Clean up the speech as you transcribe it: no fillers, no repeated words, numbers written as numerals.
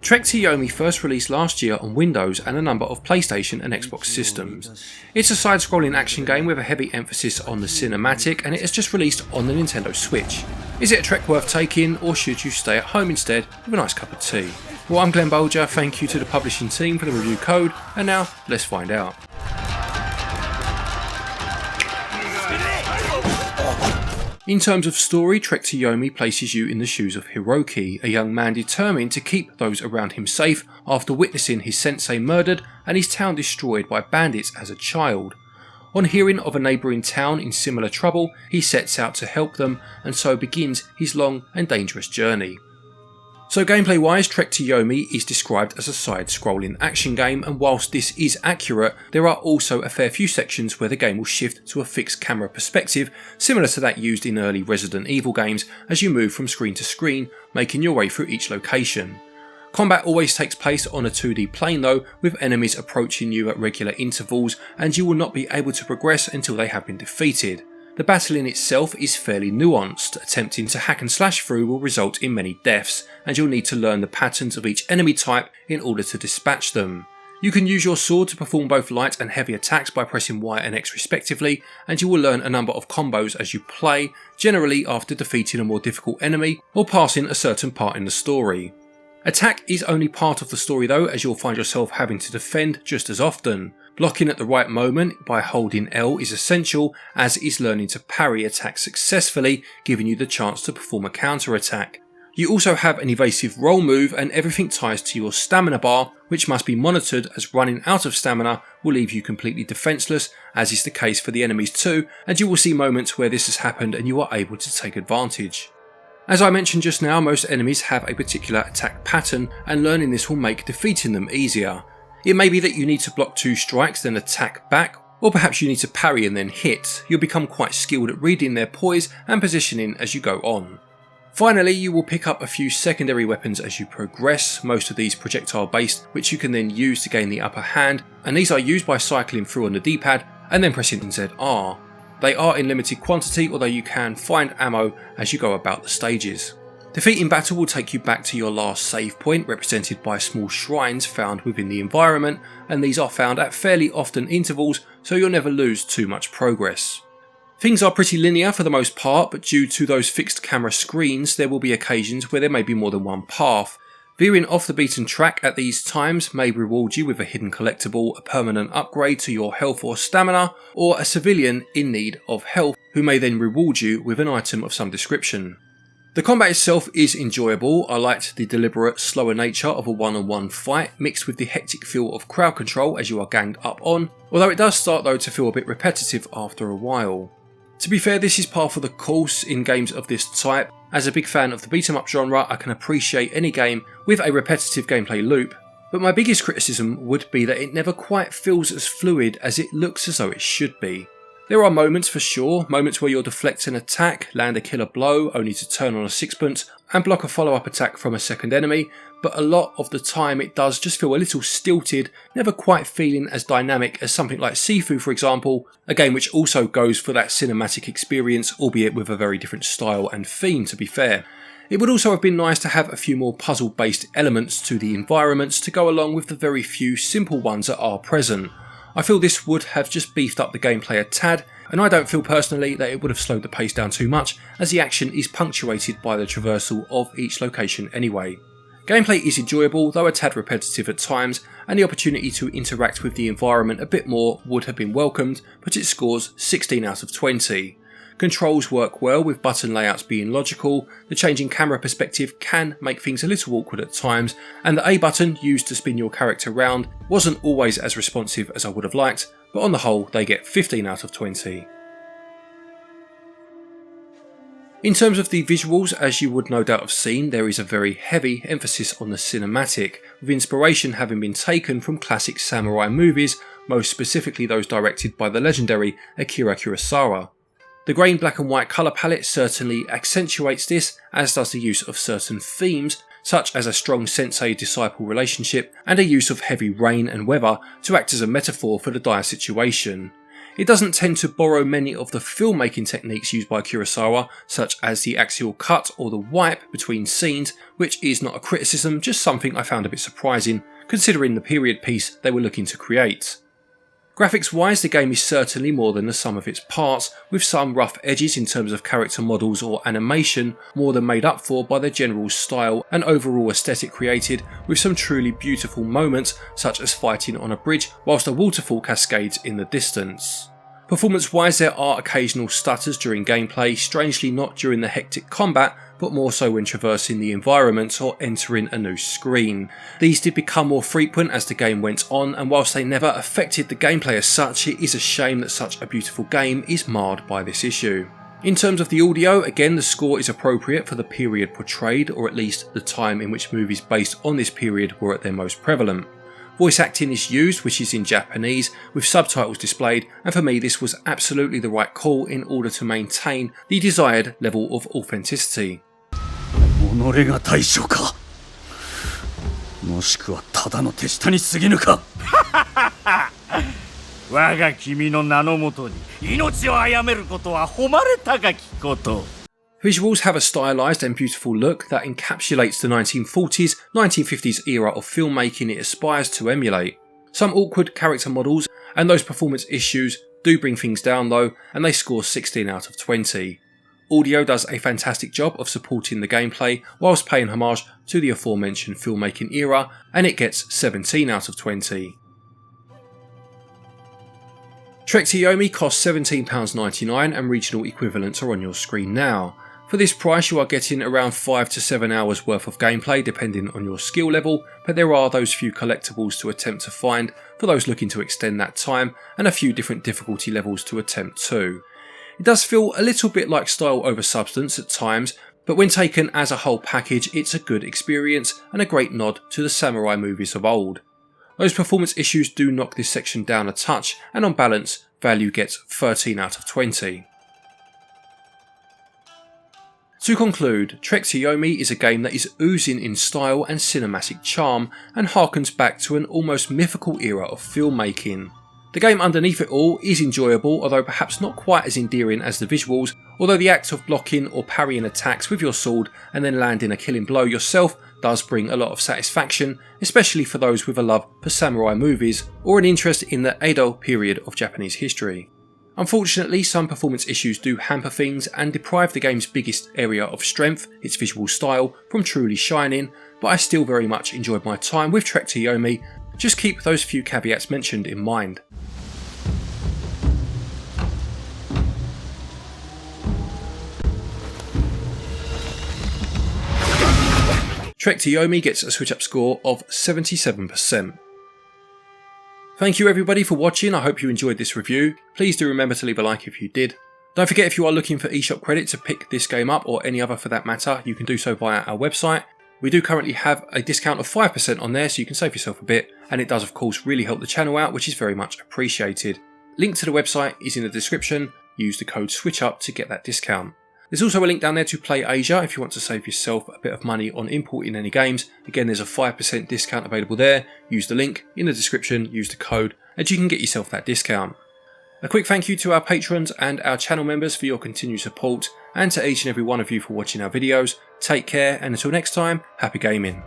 Trek to Yomi first released last year on Windows and a number of PlayStation and Xbox systems. It's a side-scrolling action game with a heavy emphasis on the cinematic, and it has just released on the Nintendo Switch. Is it a trek worth taking, or should you stay at home instead with a nice cup of tea? Well, I'm Glen Bolger, thank you to the publishing team for the review code, and now let's find out. In terms of story, Trek to Yomi places you in the shoes of Hiroki, a young man determined to keep those around him safe after witnessing his sensei murdered and his town destroyed by bandits as a child. On hearing of a neighbouring town in similar trouble, he sets out to help them, and so begins his long and dangerous journey. So gameplay wise, Trek to Yomi is described as a side-scrolling action game, and whilst this is accurate, there are also a fair few sections where the game will shift to a fixed camera perspective, similar to that used in early Resident Evil games, as you move from screen to screen, making your way through each location. Combat always takes place on a 2D plane though, with enemies approaching you at regular intervals, and you will not be able to progress until they have been defeated. The battle in itself is fairly nuanced. Attempting to hack and slash through will result in many deaths, and you'll need to learn the patterns of each enemy type in order to dispatch them. You can use your sword to perform both light and heavy attacks by pressing Y and X respectively, and you will learn a number of combos as you play, generally after defeating a more difficult enemy or passing a certain part in the story. Attack is only part of the story though, as you'll find yourself having to defend just as often. Blocking at the right moment by holding L is essential, as is learning to parry attacks successfully, giving you the chance to perform a counter attack. You also have an evasive roll move, and everything ties to your stamina bar, which must be monitored, as running out of stamina will leave you completely defenceless, as is the case for the enemies too, and you will see moments where this has happened and you are able to take advantage. As I mentioned just now, most enemies have a particular attack pattern, and learning this will make defeating them easier. It may be that you need to block 2 strikes then attack back, or perhaps you need to parry and then hit. You'll become quite skilled at reading their poise and positioning as you go on. Finally, you will pick up a few secondary weapons as you progress, most of these projectile based, which you can then use to gain the upper hand, and these are used by cycling through on the D-pad and then pressing ZR. They are in limited quantity, although you can find ammo as you go about the stages. Defeating battle will take you back to your last save point, represented by small shrines found within the environment, and these are found at fairly often intervals, so you'll never lose too much progress. Things are pretty linear for the most part, but due to those fixed camera screens, there will be occasions where there may be more than one path. Veering off the beaten track at these times may reward you with a hidden collectible, a permanent upgrade to your health or stamina, or a civilian in need of health who may then reward you with an item of some description. The combat itself is enjoyable. I liked the deliberate, slower nature of a one-on-one fight, mixed with the hectic feel of crowd control as you are ganged up on, although it does start though to feel a bit repetitive after a while. To be fair, this is par for the course in games of this type. As a big fan of the beat 'em up genre, I can appreciate any game with a repetitive gameplay loop, but my biggest criticism would be that it never quite feels as fluid as it looks as though it should be. There are moments for sure, moments where you'll deflect an attack, land a killer blow only to turn on a sixpence and block a follow-up attack from a second enemy, but a lot of the time it does just feel a little stilted, never quite feeling as dynamic as something like Sifu for example, a game which also goes for that cinematic experience, albeit with a very different style and theme to be fair. It would also have been nice to have a few more puzzle-based elements to the environments to go along with the very few simple ones that are present. I feel this would have just beefed up the gameplay a tad, and I don't feel personally that it would have slowed the pace down too much, as the action is punctuated by the traversal of each location anyway. Gameplay is enjoyable, though a tad repetitive at times, and the opportunity to interact with the environment a bit more would have been welcomed, but it scores 16 out of 20. Controls work well, with button layouts being logical. The changing camera perspective can make things a little awkward at times, and the A button used to spin your character around wasn't always as responsive as I would have liked, but on the whole they get 15 out of 20. In terms of the visuals, as you would no doubt have seen, there is a very heavy emphasis on the cinematic, with inspiration having been taken from classic samurai movies, most specifically those directed by the legendary Akira Kurosawa. The grey and black and white colour palette certainly accentuates this, as does the use of certain themes, such as a strong sensei-disciple relationship and a use of heavy rain and weather to act as a metaphor for the dire situation. It doesn't tend to borrow many of the filmmaking techniques used by Kurosawa, such as the axial cut or the wipe between scenes, which is not a criticism, just something I found a bit surprising, considering the period piece they were looking to create. Graphics wise, the game is certainly more than the sum of its parts, with some rough edges in terms of character models or animation more than made up for by the general style and overall aesthetic created, with some truly beautiful moments such as fighting on a bridge whilst a waterfall cascades in the distance. Performance wise, there are occasional stutters during gameplay, strangely not during the hectic combat, but more so when traversing the environment or entering a new screen. These did become more frequent as the game went on, and whilst they never affected the gameplay as such, it is a shame that such a beautiful game is marred by this issue. In terms of the audio, again the score is appropriate for the period portrayed, or at least the time in which movies based on this period were at their most prevalent. Voice acting is used, which is in Japanese, with subtitles displayed, and for me this was absolutely the right call in order to maintain the desired level of authenticity. 己が大将かもしくはただの手下に過ぎぬか我が君の名のもとに命を殺めることは誉れ高きこと Visuals have a stylised and beautiful look that encapsulates the 1940s, 1950s era of filmmaking it aspires to emulate. Some awkward character models and those performance issues do bring things down though, and they score 16 out of 20. Audio does a fantastic job of supporting the gameplay whilst paying homage to the aforementioned filmmaking era, and it gets 17 out of 20. Trek to Yomi costs £17.99 and regional equivalents are on your screen now. For this price you are getting around 5 to 7 hours worth of gameplay depending on your skill level, but there are those few collectibles to attempt to find for those looking to extend that time, and a few different difficulty levels to attempt too. It does feel a little bit like style over substance at times, but when taken as a whole package it's a good experience and a great nod to the samurai movies of old. Those performance issues do knock this section down a touch, and on balance, value gets 13 out of 20. To conclude, Trek to Yomi is a game that is oozing in style and cinematic charm and harkens back to an almost mythical era of filmmaking. The game underneath it all is enjoyable, although perhaps not quite as endearing as the visuals, although the act of blocking or parrying attacks with your sword and then landing a killing blow yourself does bring a lot of satisfaction, especially for those with a love for samurai movies or an interest in the Edo period of Japanese history. Unfortunately, some performance issues do hamper things and deprive the game's biggest area of strength, its visual style, from truly shining, but I still very much enjoyed my time with Trek to Yomi. Just keep those few caveats mentioned in mind. Trek to Yomi gets a SwitchUp score of 77%. Thank you everybody for watching, I hope you enjoyed this review. Please do remember to leave a like if you did. Don't forget, if you are looking for eShop credit to pick this game up, or any other for that matter, you can do so via our website. We do currently have a discount of 5% on there, so you can save yourself a bit, and it does of course really help the channel out, which is very much appreciated. Link to the website is in the description, use the code SwitchUp to get that discount. There's also a link down there to Play Asia if you want to save yourself a bit of money on importing any games. Again, there's a 5% discount available there. Use the link in the description, use the code, and you can get yourself that discount. A quick thank you to our patrons and our channel members for your continued support, and to each and every one of you for watching our videos. Take care, and until next time, happy gaming.